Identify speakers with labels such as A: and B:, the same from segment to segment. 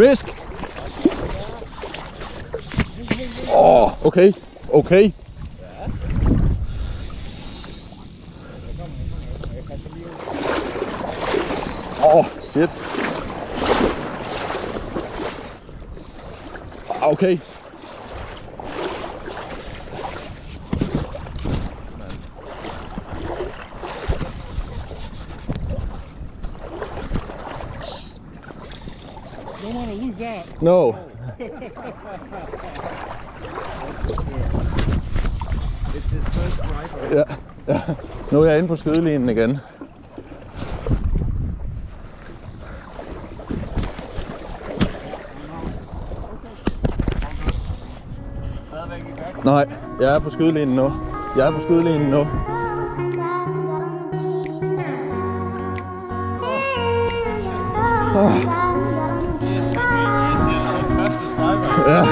A: Fisk! Okay. Okay. Shit. Okay.
B: Don't want to lose that.
A: No. Ja. Nu er jeg inde på skydelinen igen. Nej, jeg er på skydelinen nu. Jeg er på skydelinen nu. Ja.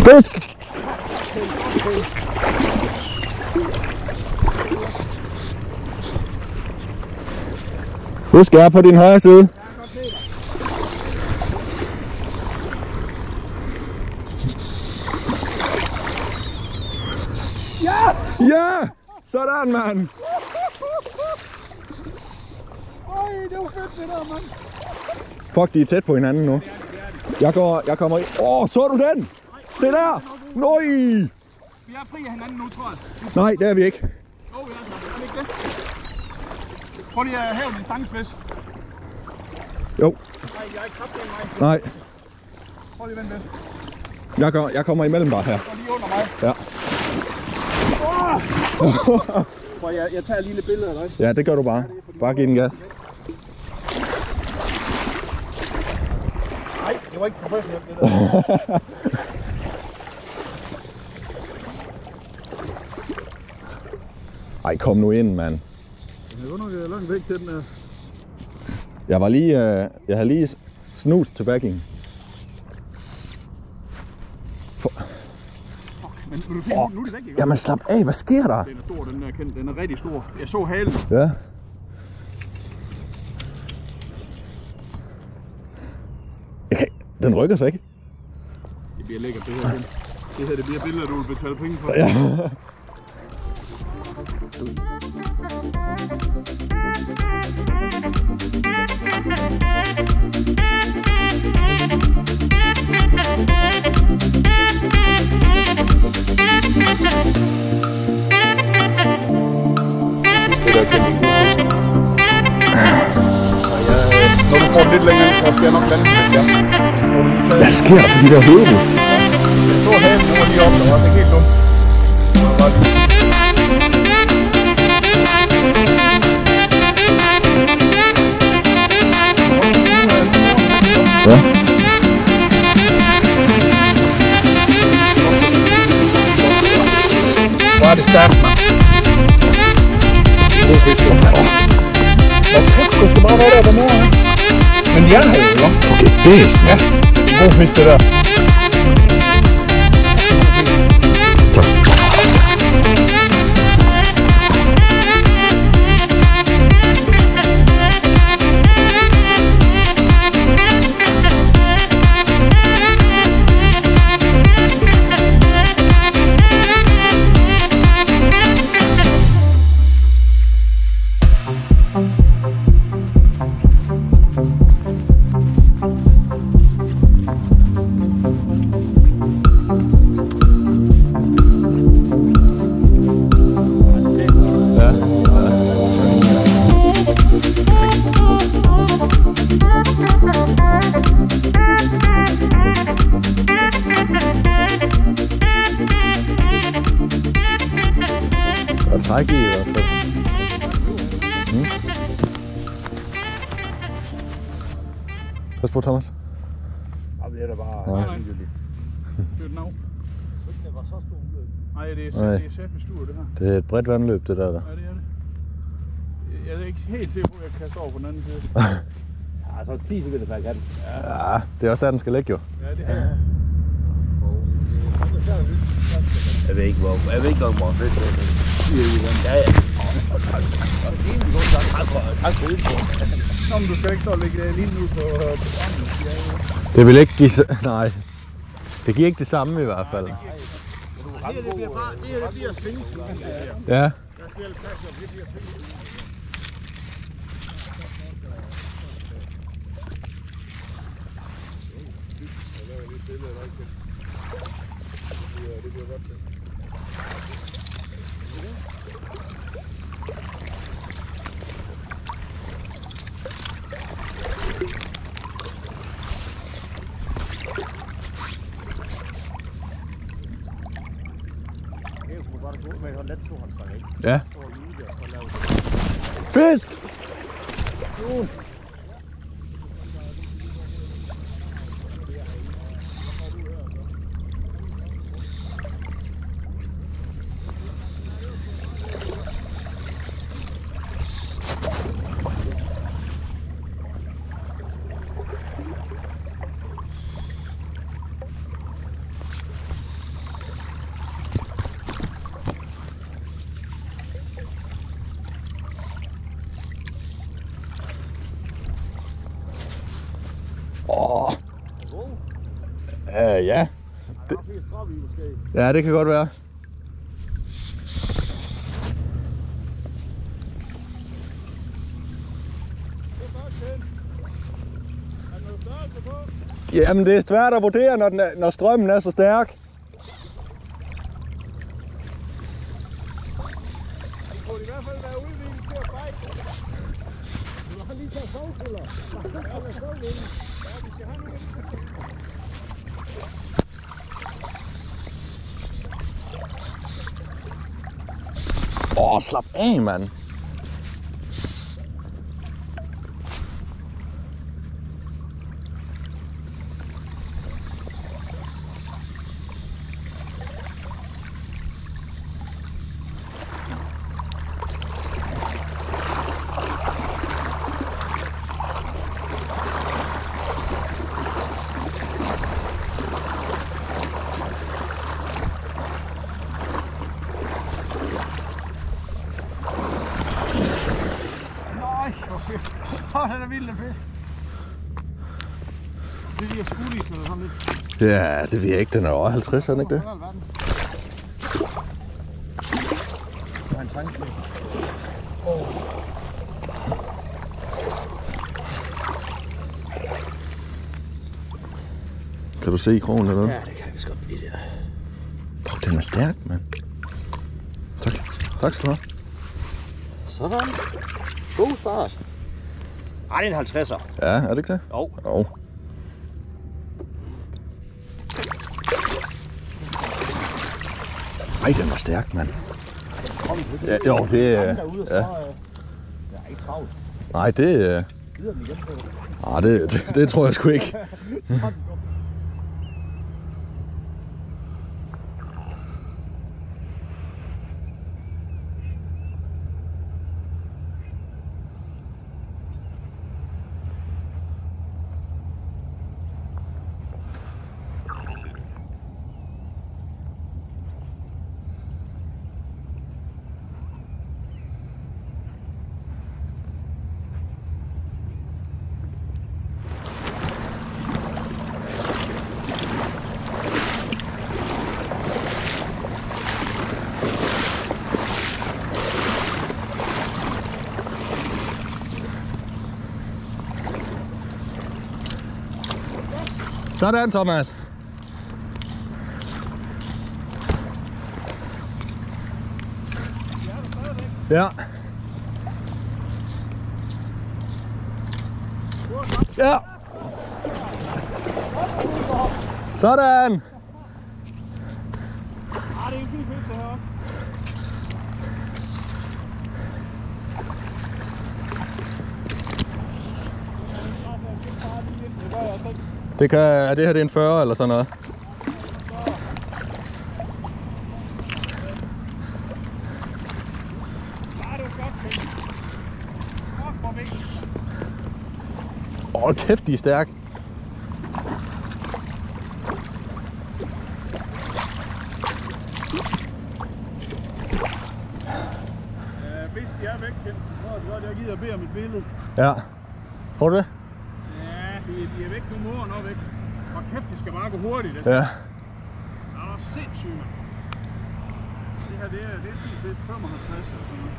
A: Fisk! Husk, jeg er på din højre side. Ja! Ja! Sådan, mand!
B: Ej, det var fedt det der, mand!
A: Fuck, de er tæt på hinanden nu. Jeg kommer i. Så du den? Det der! Nøj!
B: Vi er fri af hinanden nu, tror jeg.
A: Nej, det er vi ikke.
B: Ja, er det ikke det? Prøv lige at hæve din stangspids.
A: Jo.
B: Nej, jeg er ikke kraftig end mig.
A: Nej.
B: Prøv lige at vente lidt.
A: Jeg kommer imellem bare her.
B: Og lige under mig.
A: Ja.
B: Prøv, jeg tager et lille billede af dig.
A: Ja, det gør du bare. Bare giv den gas.
B: Nej, det var ikke professionelt det der.
A: Ej, kom nu ind, mand.
B: Jeg er nok langt væk til den her.
A: Jeg havde lige snust til backing.
B: Men nu er det væk, ikke?
A: Jamen slap af, hvad sker der?
B: Den er stor, den er kendt. Den er rigtig stor. Jeg så halen.
A: Ja. Okay, den rykker sig ikke.
B: Det bliver lækkert det her. Det her det bliver billeder, du vil betale penge for.
A: Ja.
B: Når du får lidt længere, så skal jeg nok lande lidt der.
A: Hvad sker der på de der hørebus?
B: Jeg så haven nu og lige op, der var det helt dumt.
A: Ja.
B: Hvor er det stærkt, mand. God fisk. Du skal bare være der, hvor mor er. Men jeg har jo,
A: Fisk? Ja. God fisk, det der. Tak. Træk i hvert fald. Pas på, Thomas.
B: Det er da bare ligegyldigt. Det er den af. Det var så stor udløb. Nej, det er sæt med stur, det her.
A: Det er et bredt vandløb, det der.
B: Ja, det er det. Jeg er ikke helt sikker på, at jeg kaster over på den anden side.
C: Ja, så 10 sekunder per kan.
A: Ja, det er også der, den skal ligge jo.
B: Ja, det er.
C: Jeg ved ikke, hvor fedt det er. Ja, ja.
B: Nå, men du skal ikke stå og lægge lige nu på programmet.
A: Det vil ikke give... Nej. Det giver ikke det samme i hvert fald.
B: Det bliver bare... Det bliver svinget.
A: Ja.
B: Der skal plads, og det bliver svinget.
A: Ja. Fisk! Ja. Ja, det kan godt være. Jamen, det er svært at vurdere, når strømmen er så stærk.
B: Det kunne i hvert fald være udviklet til at fejle. Du har lige taget sovskuller. Ja, vi skal have nogle.
A: Slap af, mand.
B: Den er vild, den fisk. Det er de her skulis eller sådan lidt.
A: Ja, det ved jeg ikke. Den er over 50, er den ikke det?
B: Der er en trængslæg.
A: Kan du se krogen eller noget?
C: Ja, det kan vi godt blive der.
A: Fuck, den er stærk, mand. Tak. Tak skal du have.
C: Sådan. God start. Ej, det er en 50'er.
A: Ja, er det ikke det?
C: Jo.
A: Jo. Ej, den var stærk, mand. Ja, jo, det er... Ja.
C: Jeg er ikke travlt.
A: Nej, det... Nej, det tror jeg sgu ikke. Sådan, Thomas. Ja. Ja. Sådan.
B: Ah, det er en fin fisk, det her også.
A: Det kan, er det her det er en 40 eller sådan noget? Åh, kæft, de er stærke.
B: Hvis de er væk, så er det godt, jeg gider bede om et billede.
A: Ja. Tror du det?
B: Ja, de er væk nu, moren er væk. Og kæft, det skal bare gå hurtigt. Det.
A: Ja.
B: Der er sindssygt, mand. Det her, det er 55 eller sådan noget.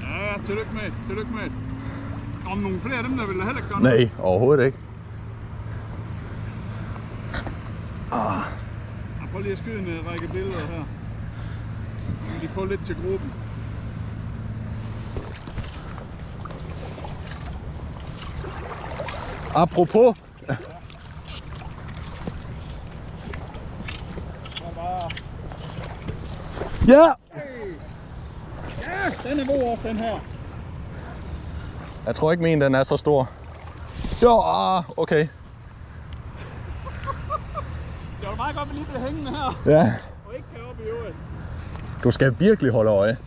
B: Ja, tillykke med. Om nogle flere af dem, der vil heller ikke gøre noget.
A: Nej, overhovedet ikke.
B: Jeg prøver lige at skyde en række billeder her. Så kan de få lidt til gruppen.
A: Apropos. Ja!
B: Hey. Ja, den er god op, den her.
A: Jeg tror ikke min den er så stor. Jo, okay.
B: Det var meget godt, at vi lige blev hængende her.
A: Ja.
B: Og ikke kan op i øvrigt.
A: Du skal virkelig holde øje.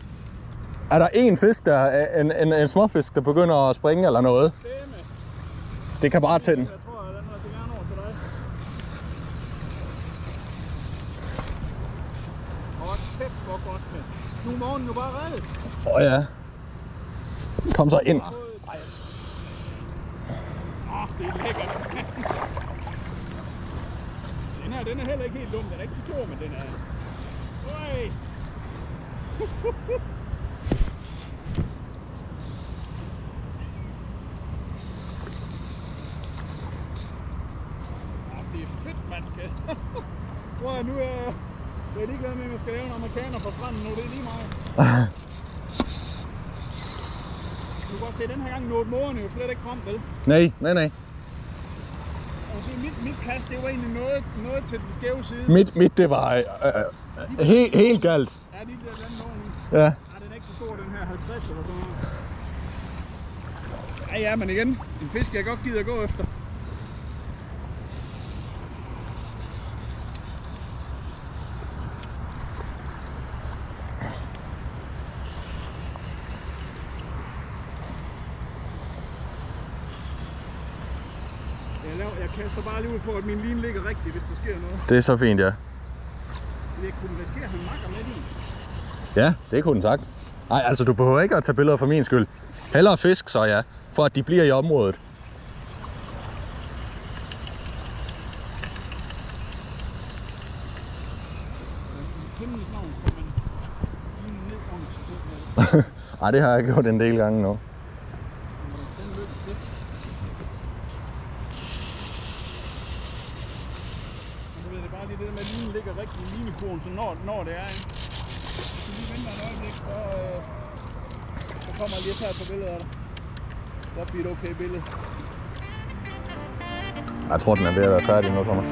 A: Er der en fisk, der er en småfisk, der begynder at springe eller noget?
B: Stemme.
A: Det kan bare tænde.
B: Jeg tror, at den var så gerne over til dig. Åh, kæft, hvor godt med. Nu er morgenen jo bare reddet.
A: Ja. Kom så ind.
B: Det er lækkert. Den er heller ikke helt dum. Den er ikke så stor, men den er... Øj! Det er fedt, mand. Prøv at nu er jeg ligeglad med, at jeg skal lave en amerikaner på stranden nu. Det er lige mig. Du kan godt se, at den her gang nåede måren jo slet ikke frem, vel?
A: Nej.
B: Mit kast, det var egentlig noget til den skæve side.
A: Mit det var helt galt.
B: Ja, lige der den måren.
A: Ja.
B: Ja, den er ikke så stor, den her 50 eller sådan noget. Ja, men igen, en fisk jeg godt gider at gå efter. Jeg kaster bare lige ud for, at min line ligger rigtigt, hvis der sker noget.
A: Det er så fint, ja.
B: Jeg kunne risikere, at han makker med din.
A: Ja, det kunne den sagt. Nej, altså du behøver ikke at tage billeder for min skyld. Hellere fisk, så ja, for at de bliver i området. Ej, det har jeg gjort en del gange nu.
B: Det der med, at linen ligger rigtig i linekonen, så når det er, ikke? Så lige venter et øjeblik, så kommer jeg lige at tage et par billeder af dig. Det bliver et okay billede.
A: Jeg tror, den er ved at være færdig nu, Thomas.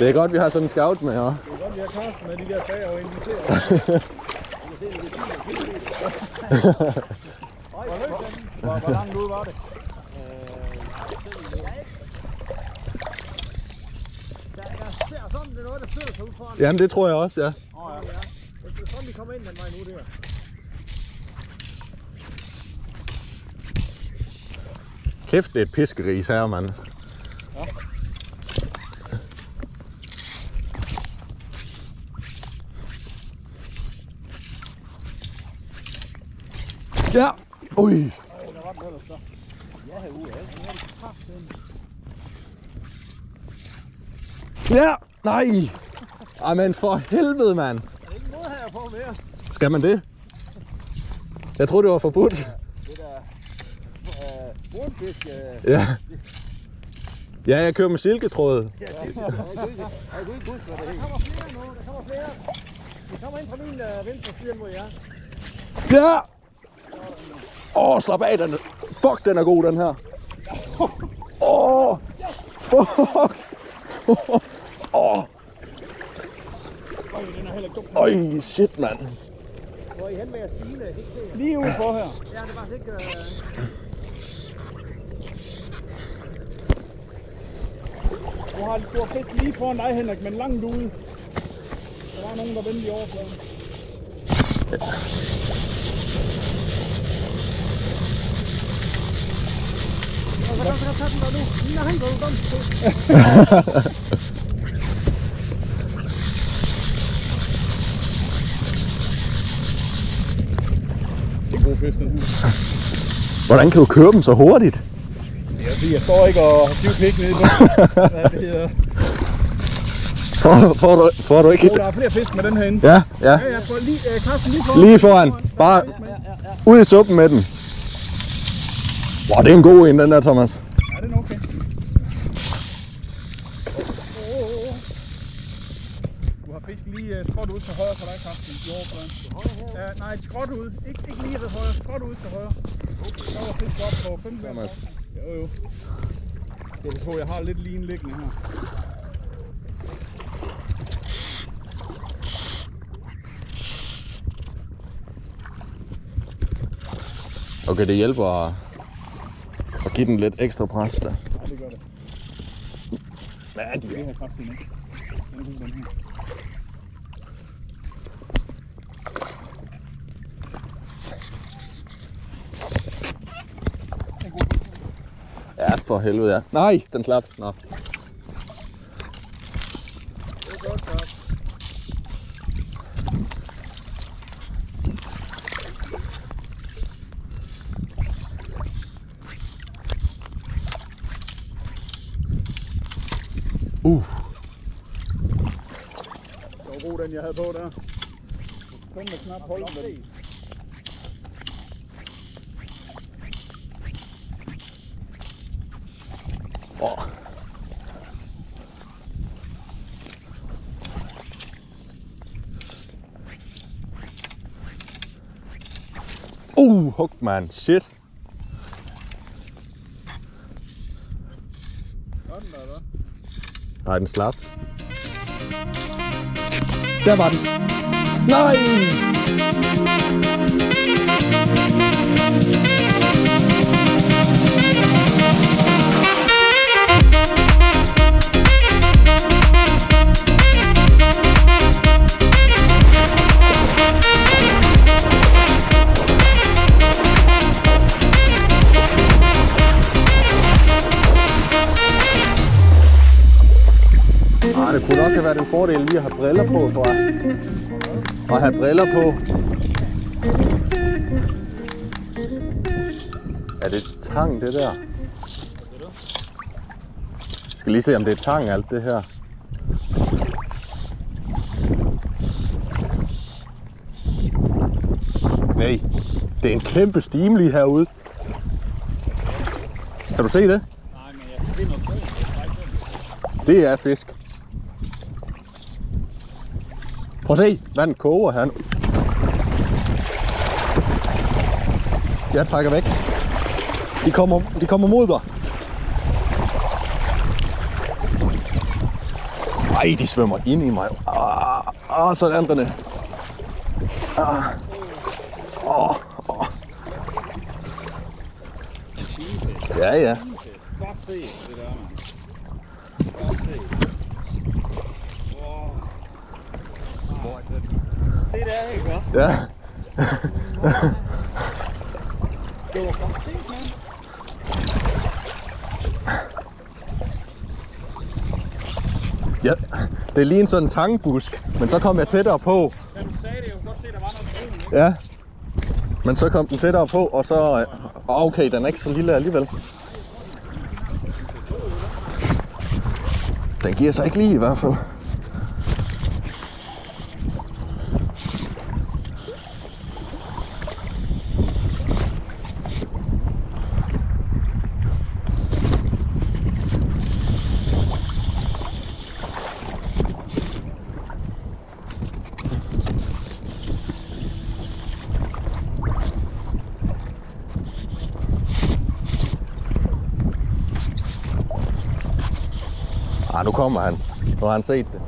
A: Det er godt, vi har sådan en scout med, ja.
B: Det er godt, vi har Karsten med de der fag og inviterer. Hvor langt ude var det?
C: Der ser sådan, det er noget, der flytter sig ud foran.
A: Jamen, det tror jeg også, ja.
C: Det er sådan, vi kommer ind den vej nu, der.
A: Kæft, det er et piskeris her, mand. Ja. Ui. Ja. Nej. Ej, men for helvede, mand.
C: Er det ikke noget her på mere?
A: Skal man det? Jeg troede, det var forbudt.
C: Det der brunfisk.
A: Ja. Ja, jeg kører med silketråd.
C: Jeg kunne ikke huske, hvad det hedder. Der kommer flere nu, der kommer flere. Vi kommer ind fra min venstre side mod jer.
A: Ja! Slap af, den. Fuck, den er god, den her. Fuck!
B: Den er heller ikke dum.
A: Øj, shit, mand.
C: Hvor er I hen med at Stine?
B: Lige ude for her.
C: Ja, det var ikke...
B: Du har fisk lige foran dig, Henrik, men langt ude. Der var nogen, der vendte i overfladen.
C: Så kan du tage den der nu. Lina, han går ud.
B: Det er god fisk, den her.
A: Hvordan kan du køre dem så hurtigt?
B: Det er fordi, jeg står ikke og har syv pik nede i bunden. Hvad det hedder.
A: Får du ikke
B: Der er flere fisk med den herinde.
A: Ja.
B: Ja, jeg får lige, Karsten, lige foran.
A: Lige foran. Bare ud i suppen med den. Wow, det er en god en, den der, Thomas.
B: Ja, den er okay. Du har fisk lige skråt ud til højre for dig, Karsten, i overfladen. Nej, skråt ud. Ikke lige til højre, skråt ud til højre. Der var fisk op på 5 meter. Jo. Jeg tror, jeg har lidt lin liggende her.
A: Okay, det hjælper at give den lidt ekstra pres der.
B: Ja, det gør det.
A: Hvad er de?
B: Det her kraftigt ikke. Den er god, den her.
A: Ja, for helvede, ja. Nej, den slap. Nå.
C: Det er godt, så.
B: Det var god, den jeg havde på der. Den er knap holdt den.
A: Hook, man. Shit.
B: Var den der, eller?
A: Nej, den slap. Der var den. Nej! Det kunne nok have været en fordel lige at have briller på, tror jeg. Og have briller på. Er det tang, det der? Jeg skal lige se, om det er tang, alt det her. Nej, det er en kæmpe stime lige herude. Kan du se det?
B: Nej, men jeg kan se noget brun.
A: Det er fisk. Prøv at se, vandet koger her nu. Jeg trækker væk. De kommer mod dig. Ej, de svømmer ind i mig. Sådan, René. Ja, ja.
B: Godt se, det der, mand. Godt se. Det der, ikke godt?
A: Ja.
B: Det var godt set, mand.
A: Ja, det er lige en sådan tangbusk, men så kom jeg tættere på.
B: Da du sagde det, jeg kunne godt se, der var noget brun, ikke?
A: Ja. Men så kom den tættere på, og så... Okay, den er ikke så lille alligevel. Den giver sig ikke lige i hvert fald. Nu kommer han. Nu har han set det.